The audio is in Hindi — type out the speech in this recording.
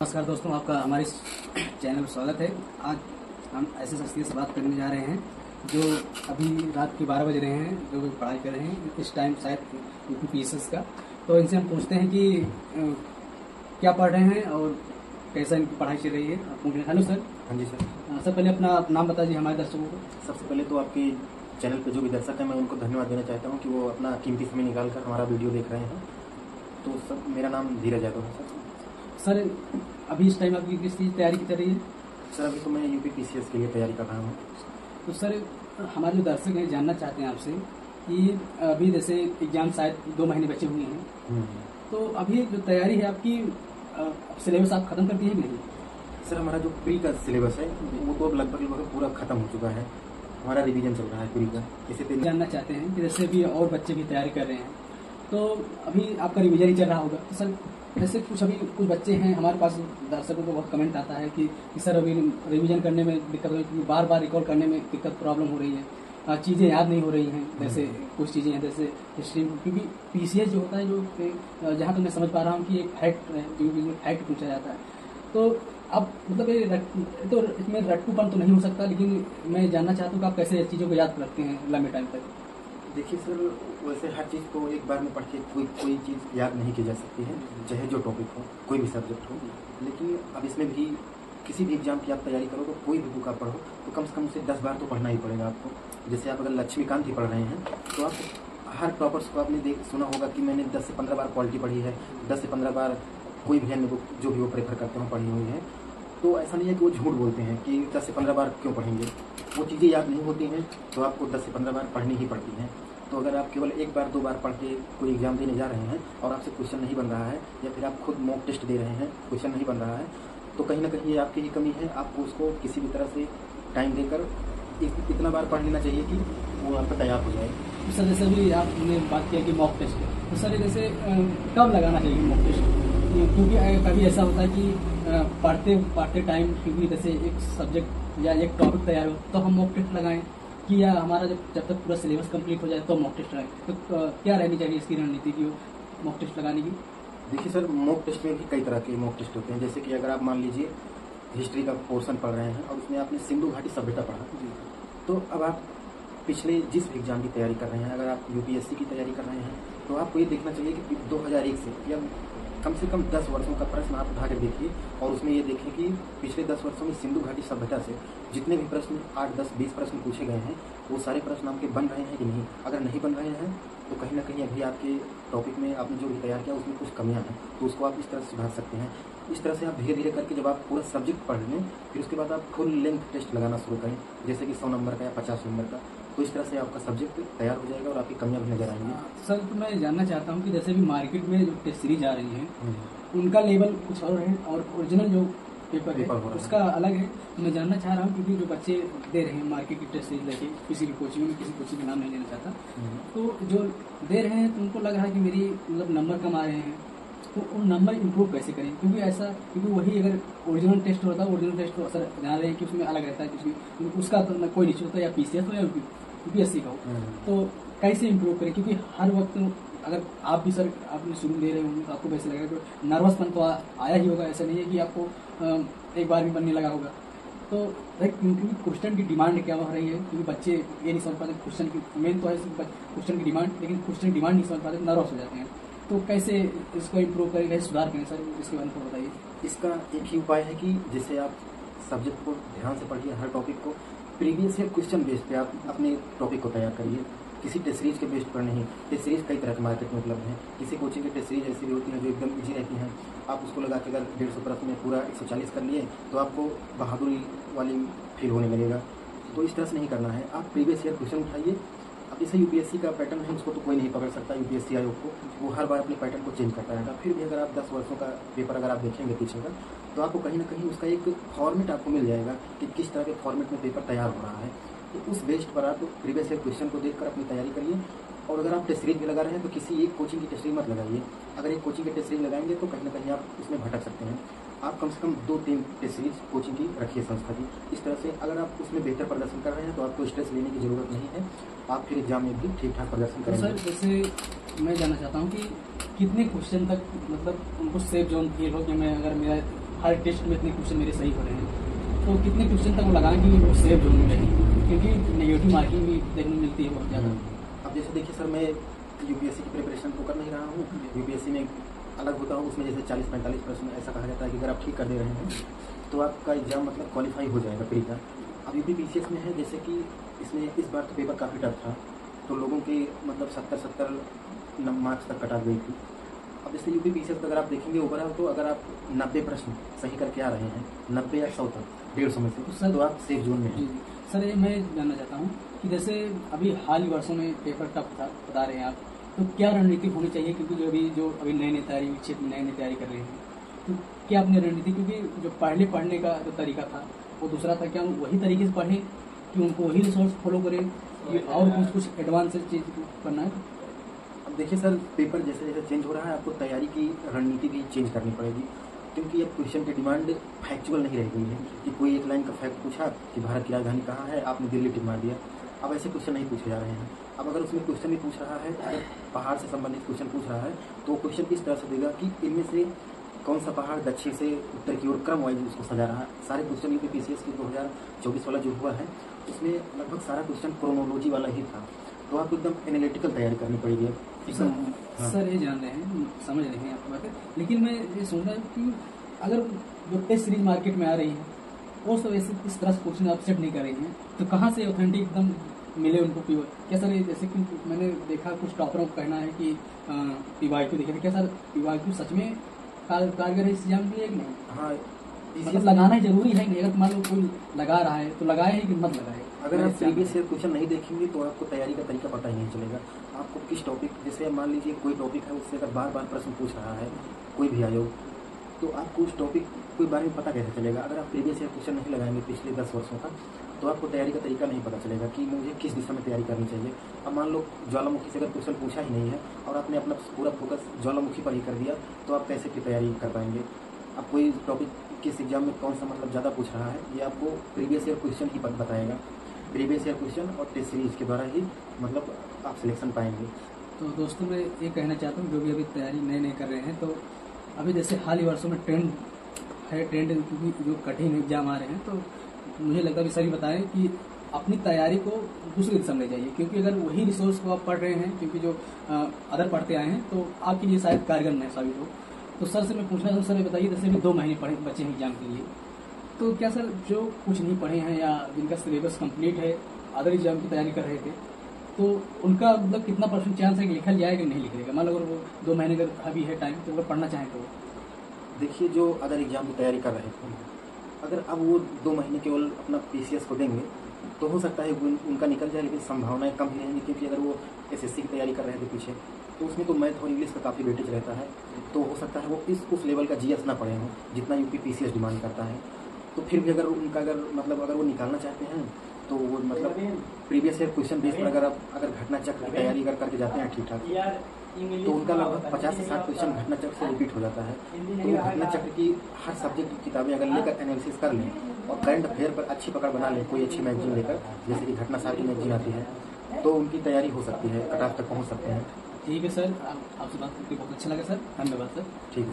नमस्कार दोस्तों, आपका हमारे इस चैनल में स्वागत है। आज हम ऐसे शख्सियत से बात करने जा रहे हैं जो अभी रात के 12 बज रहे हैं, जो पढ़ाई कर रहे हैं इस टाइम शायद यूपीपीएससी का। तो इनसे हम पूछते हैं कि क्या पढ़ रहे हैं और कैसा इनकी पढ़ाई चल रही है। आप पूछ रहे हैं। Hello sir. हाँ जी सर। सर पहले अपना नाम बता दीजिए हमारे दर्शकों को। सबसे पहले तो आपके चैनल पे जो भी दर्शक हैं मैं उनको धन्यवाद देना चाहता हूँ कि वो अपना कीमती समय निकाल कर हमारा वीडियो देख रहे हैं। तो सर, मेरा नाम धीरज यादव है सर। सर अभी इस टाइम आपकी किस चीज़ तैयारी की चल रही है? सर अभी तो मैं यूपीपीसीएस के लिए तैयारी कर रहा हूँ। तो सर हमारे जो दर्शक हैं जानना चाहते हैं आपसे कि अभी जैसे एग्जाम शायद 2 महीने बचे हुए हैं, तो अभी जो तैयारी है आपकी, सिलेबस आप खत्म कर दिए कि नहीं? सर हमारा जो प्री का सिलेबस है वो तो अब लगभग पूरा खत्म हो चुका है। हमारा रिवीजन चल रहा है प्री का। इसे जानना चाहते हैं कि जैसे भी और बच्चे भी तैयारी कर रहे हैं, तो अभी आपका रिवीजन ही चल रहा होगा। तो सर जैसे कुछ बच्चे हैं, हमारे पास दर्शकों को बहुत कमेंट आता है कि सर अभी रिवीजन करने में दिक्कत हो रही है, बार बार रिकॉल करने में दिक्कत प्रॉब्लम हो रही है, चीज़ें याद नहीं हो रही हैं। जैसे कुछ चीज़ें हैं जैसे हिस्ट्री, क्योंकि पीसीएस जो होता है, जो जहाँ तक मैं समझ पा रहा हूँ कि एक फैक्ट है, जो फैक्ट पूछा जाता है। तो अब मतलब ये तो इसमें रट्टूपन तो नहीं हो सकता, लेकिन मैं जानना चाहता हूँ कि आप कैसे चीज़ों को याद रखते हैं लंबे टाइम तक। देखिए सर, वैसे हर चीज़ को एक बार में पढ़ के कोई चीज़ याद नहीं की जा सकती है, चाहे जो टॉपिक हो, कोई भी सब्जेक्ट हो। लेकिन अब इसमें भी किसी भी एग्जाम की आप तैयारी करो तो कोई भी बुक आप पढ़ो तो कम से कम उसे 10 बार तो पढ़ना ही पड़ेगा आपको। जैसे आप अगर लक्ष्मीकांत ही पढ़ रहे हैं तो आप हर टॉपर्स को आपने सुना होगा कि मैंने 10 से 15 बार पॉलिटी पढ़ी है, 10 से 15 बार कोई भी अन्य बुक जो भी वो प्रेफर करते हो पढ़ी हुई है। तो ऐसा नहीं है कि वो झूठ बोलते हैं कि 10 से 15 बार क्यों पढ़ेंगे, वो चीज़ें याद नहीं होती हैं तो आपको 10 से 15 बार पढ़नी ही पड़ती हैं। तो अगर आप केवल 1 बार 2 बार पढ़ के कोई एग्जाम देने जा रहे हैं और आपसे क्वेश्चन नहीं बन रहा है, या फिर आप खुद मॉक टेस्ट दे रहे हैं, क्वेश्चन नहीं बन रहा है, तो कहीं ना कहीं ये आपकी ही कमी है। आपको उसको किसी भी तरह से टाइम देकर इतना बार पढ़ लेना चाहिए कि वो आपका तैयार हो जाए। सर जैसे भी आपने बात किया कि मॉक टेस्ट, तो सर जैसे कब लगाना चाहिए मॉक टेस्ट? क्योंकि कभी ऐसा होता है कि पढ़ते टाइम, क्योंकि जैसे एक सब्जेक्ट या एक टॉपिक तैयार हो तो हम मॉक टेस्ट लगाएं, कि या हमारा जब तक पूरा सिलेबस कंप्लीट हो जाए तो मॉक टेस्ट लगाएं। तो क्या रहनी चाहिए इसकी रणनीति की मॉक टेस्ट लगाने की? देखिए सर, मॉक टेस्ट में भी कई तरह के मॉक टेस्ट होते हैं। जैसे कि अगर आप मान लीजिए हिस्ट्री का पोर्शन पढ़ रहे हैं और उसमें आपने सिंधु घाटी सभ्यता पढ़ा, तो अब आप पिछले जिस भी एग्जाम की तैयारी कर रहे हैं, अगर आप यूपीएससी की तैयारी कर रहे हैं तो आपको ये देखना चाहिए कि 2001 से या कम से कम 10 वर्षों का प्रश्न आप उठा कर देखिए और उसमें ये देखें कि पिछले 10 वर्षों में सिंधु घाटी सभ्यता से जितने भी प्रश्न 8, 10, 20 प्रश्न पूछे गए हैं वो सारे प्रश्न आपके बन रहे हैं कि नहीं। अगर नहीं बन रहे हैं तो कहीं ना कहीं अभी आपके टॉपिक में आपने जो भी तैयार किया उसमें कुछ कमियां हैं, तो उसको आप इस तरह से सुधार सकते हैं। इस तरह से आप धीरे धीरे करके जब आप पूरा सब्जेक्ट पढ़ लें फिर उसके बाद आप फुल लेंथ टेस्ट लगाना शुरू करें, जैसे कि 100 नंबर का या 50 नंबर का। तो इस तरह से आपका सब्जेक्ट तैयार हो जाएगा और आपकी कमियां भी नजर आएंगी। सर तो मैं जानना चाहता हूँ कि जैसे भी मार्केट में जो टेस्ट सीरीज आ रही हैं उनका लेवल कुछ और है और ओरिजिनल जो पेपर है उसका अलग है। मैं जानना चाह रहा हूँ क्योंकि जो बच्चे दे रहे हैं मार्केट की टेस्ट सीरीज लेके, किसी भी कोचिंग में, किसी कोचिंग का नाम नहीं लेना चाहता, तो जो दे रहे हैं तो उनको लग रहा है कि मेरी मतलब नंबर कम आ रहे हैं, तो उन नंबर इंप्रूव कैसे करें? क्योंकि वही अगर ओरिजिनल टेस्ट होता है, ओरिजिनल टेस्ट तो सर ध्यान रहे कि उसमें अलग रहता है, क्योंकि उसका तो कोई नहीं होता, या पीसीएस हो या यूपीएससी का हो, तो कैसे इंप्रूव करें? क्योंकि हर वक्त अगर आप भी सर आपने शुरू दे रहे होंगे तो आपको वैसे लगेगा कि नर्वसपन तो आया ही होगा, ऐसा नहीं है कि आपको एक बार भी बनने लगा होगा। तो क्योंकि क्वेश्चन की डिमांड क्या हो रही है, क्योंकि बच्चे ये नहीं समझ पाते क्वेश्चन की मेन तो है क्वेश्चन की डिमांड, लेकिन क्वेश्चन की डिमांड नहीं समझ पाते, नर्वस हो जाते हैं। तो कैसे इसको इम्प्रूव करें, कैसे सुधार करें सर, इसके बारे में बताइए। इसका एक ही उपाय है कि जैसे आप सब्जेक्ट को ध्यान से पढ़िए, हर टॉपिक को प्रीवियस ईयर क्वेश्चन बेस पे आप अपने टॉपिक को तैयार करिए, किसी टेस्ट सीरीज के बेस्ड पर नहीं। टेस्ट सीरीज कई तरह के मार्केट में उपलब्ध हैं। किसी कोचिंग की टेस्ट सीरीज ऐसी भी होती हैं जो एकदम इजी रहती हैं, आप उसको लगा के अगर 150 प्रश्न में पूरा 140 कर लिए तो आपको बहादुरी वाली फील होने लगेगा। तो इस तरह से नहीं करना है, आप प्रीवियस ईयर क्वेश्चन उठाइए। अब जैसे यूपीएससी का पैटर्न है उसको तो कोई नहीं पकड़ सकता, यूपीएससी आयोग को, वो हर बार अपने पैटर्न को चेंज करता रहेगा। फिर भी अगर आप 10 वर्षों का पेपर अगर आप देखेंगे पीछे का, तो आपको कहीं ना कहीं उसका एक फॉर्मेट आपको मिल जाएगा कि किस तरह के फॉर्मेट में पेपर तैयार हो रहा है। तो उस बेस्ड पर आप प्रीवियस ईयर क्वेश्चन को देखकर अपनी तैयारी करिए। और अगर आप टेस्ट सीरीज भी लगा रहे हैं तो किसी एक कोचिंग की टेस्ट सीरीज मत लगाइए। अगर एक कोचिंग की टेस्ट सीरीज लगाएंगे तो कहीं ना कहीं आप उसमें भटक सकते हैं। आप कम से कम 2-3 टेस्ट सीरीज कोचिंग की रखिए, संस्था की। इस तरह से अगर आप उसमें बेहतर प्रदर्शन कर रहे हैं तो आपको स्ट्रेस लेने की जरूरत नहीं है, आप फिर एग्जाम में भी ठीक ठाक प्रदर्शन करेंगे। सर जैसे मैं जानना चाहता हूँ कि कितने क्वेश्चन तक मतलब उनको सेफ जोन फील हो कि मैं अगर मेरा हर टेस्ट में इतने क्वेश्चन मेरे सही हो रहे हैं, तो कितने क्वेश्चन तक वो लगाएं कि वो सेफ जोन में रहें, क्योंकि नेगेटिव मार्किंग भी देखने को मिलती है बहुत ज़्यादा। अब जैसे देखिए सर, मैं यूपीएससी की प्रिपरेशन तो कर नहीं रहा हूँ, यूपीएससी में अलग होता हूँ, उसमें जैसे 40-45% ऐसा कहा जाता है कि अगर आप ठीक कर दे रहे हैं तो आपका एग्जाम मतलब क्वालिफाई हो जाएगा प्री का। अब यूपी पीसीएस में है जैसे कि इसमें इस बार तो पेपर काफ़ी टफ था, तो लोगों के मतलब 70 मार्क्स तक कट ऑफ गई थी। अब जैसे यूपी पीसीएस अगर आप देखेंगे ओवरऑल, तो अगर आप 90 प्रश्न सही करके आ रहे हैं, 90 या 100 तक 150 में से, सर तो आप सेफ जोन में हैं। सर ये मैं जानना चाहता हूँ कि जैसे अभी हाल ही वर्षों में पेपर टफ था बता रहे हैं आप, तो क्या रणनीति होनी चाहिए, क्योंकि जो अभी नए तैयारी क्षेत्र में नई तैयारी कर रहे हैं, तो क्या अपनी रणनीति, क्योंकि जो पढ़ने का जो तरीका था वो दूसरा था, क्या वही तरीके से पढ़ें कि उनको वही रिसोर्स फॉलो करें और कुछ एडवांस चीज़ करना है? अब देखिए सर, पेपर जैसे जैसे चेंज हो रहा है, आपको तैयारी की रणनीति भी चेंज करनी पड़ेगी, क्योंकि अब क्वेश्चन की डिमांड फैक्चुअल नहीं रह गई है कि कोई एक लाइन का फैक्ट पूछा कि भारत की राजधानी कहाँ है, आपने दिल्ली टिक मार दिया। अब ऐसे क्वेश्चन नहीं पूछे जा रहे हैं। अब अगर उसमें क्वेश्चन भी पूछ रहा है, अगर पहाड़ से संबंधित क्वेश्चन पूछ रहा है, तो क्वेश्चन इस तरह से देगा कि इनमें से कौन सा पहाड़ दक्षिण से उत्तर की ओर क्रम वाइज उसको सजा रहा है। सारे क्वेश्चन यूपी पीसीएस की 2024 वाला जो हुआ है, उसमें लगभग सारा क्वेश्चन क्रोनोलॉजी वाला ही था, तो आपको एकदम एनालिटिकल तैयारी करनी पड़ेगी। सर ये जान रहे हैं, समझ रहे हैं आपकी बातें, लेकिन मैं ये सोच रहा हूँ कि अगर जो टेस्ट सीरीज मार्केट में आ रही है वो सब ऐसे इस तरह से क्वेश्चन आप सेट नहीं कर रही हैं, तो कहाँ से ऑथेंटिक एकदम मिले उनको प्योर? क्या सर जैसे कि मैंने देखा कुछ टॉपरों को कहना है कि पीवाईक्यू देखे थे, क्या सर पीवाईक्यू सच में कारगर है इस एग्जाम के लिए कि नहीं? हाँ, मतलब लगाना ही जरूरी है नहीं? अगर मान लो कोई लगा रहा है तो लगाए ही कि मत लगाए। अगर आप प्रीवियस ईयर क्वेश्चन नहीं देखेंगे तो आपको तैयारी का तरीका पता ही नहीं चलेगा। आपको किस टॉपिक, जैसे मान लीजिए कोई टॉपिक है, उससे अगर बार बार प्रश्न पूछ रहा है कोई भी आयोग, तो आपको उस टॉपिक के बारे में पता कैसे चलेगा? अगर आप प्रीवियस ईयर क्वेश्चन नहीं लगाएंगे पिछले 10 वर्षों का, तो आपको तैयारी का तरीका नहीं पता चलेगा कि मुझे किस दिशा में तैयारी करनी चाहिए। अब मान लो ज्वालामुखी से अगर क्वेश्चन पूछा ही नहीं है और आपने अपना पूरा फोकस ज्वालामुखी पर ही कर दिया, तो आप कैसे की तैयारी कर पाएंगे? अब कोई टॉपिक किस एग्जाम में कौन सा मतलब ज़्यादा पूछ रहा है, ये आपको प्रीवियस ईयर क्वेश्चन ही बताएगा। प्रीवियस ईयर क्वेश्चन और टेस्ट सीरीज के द्वारा ही मतलब आप सिलेक्शन पाएंगे। तो दोस्तों मैं ये कहना चाहता हूँ, जो भी अभी तैयारी नए कर रहे हैं, तो अभी जैसे हाल ही वर्षों में ट्रेंड क्योंकि जो कठिन एग्जाम आ रहे हैं, तो मुझे लगता है कि सभी बताएं कि अपनी तैयारी को दूसरी दिशा में ले जाइए, क्योंकि अगर वही रिसोर्स को आप पढ़ रहे हैं, क्योंकि जो अदर पढ़ते आए हैं, तो आपके लिए शायद कारगर न साबित हो। तो सर से मैं पूछना चाहूँ, सर बताइए, जैसे भी 2 महीने पढ़े बचे हैं एग्जाम के लिए, तो क्या सर जो कुछ नहीं पढ़े हैं या जिनका सिलेबस कंप्लीट है, अदर एग्जाम की तैयारी कर रहे थे, तो उनका मतलब कितना % चांस है कि लिखा जाएगा कि नहीं लिखेगा? मान लो अगर वो 2 महीने अगर अभी है टाइम, तो अगर पढ़ना चाहें तो? देखिए, जो अदर एग्जाम की तैयारी कर रहे थे, अगर अब वो 2 महीने केवल अपना पीसीएस को देंगे तो हो सकता है उनका निकल जाए, लेकिन संभावनाएं कम ही रहेंगी, क्योंकि अगर वो एसएससी की तैयारी कर रहे थे पीछे, तो उसमें तो मैथ और इंग्लिश का काफ़ी वेटेज रहता है, तो हो सकता है वो उस लेवल का जीएस ना पढ़े हों जितना यूपी पीसीएस डिमांड करता है। तो फिर भी अगर वो निकालना चाहते हैं, तो वो मतलब प्रीवियस ईयर क्वेश्चन बेस पर अगर घटना चक्र की तैयारी अगर करके जाते हैं ठीक ठाक, तो उनका लगभग 50 से 60 क्वेश्चन घटना चक्र से रिपीट हो जाता है। तो घटना चक्र की हर सब्जेक्ट की किताबें अगर लेकर एनालिसिस कर लें और करंट अफेयर पर अच्छी पकड़ बना लें, कोई अच्छी मैगजीन लेकर, जैसे कि घटना सार की मैगजीन आती है, तो उनकी तैयारी हो सकती है, कट ऑफ तक पहुँच सकते हैं। ठीक है सर, आपसे बात करके बहुत अच्छा लगा सर, धन्यवाद सर। ठीक है।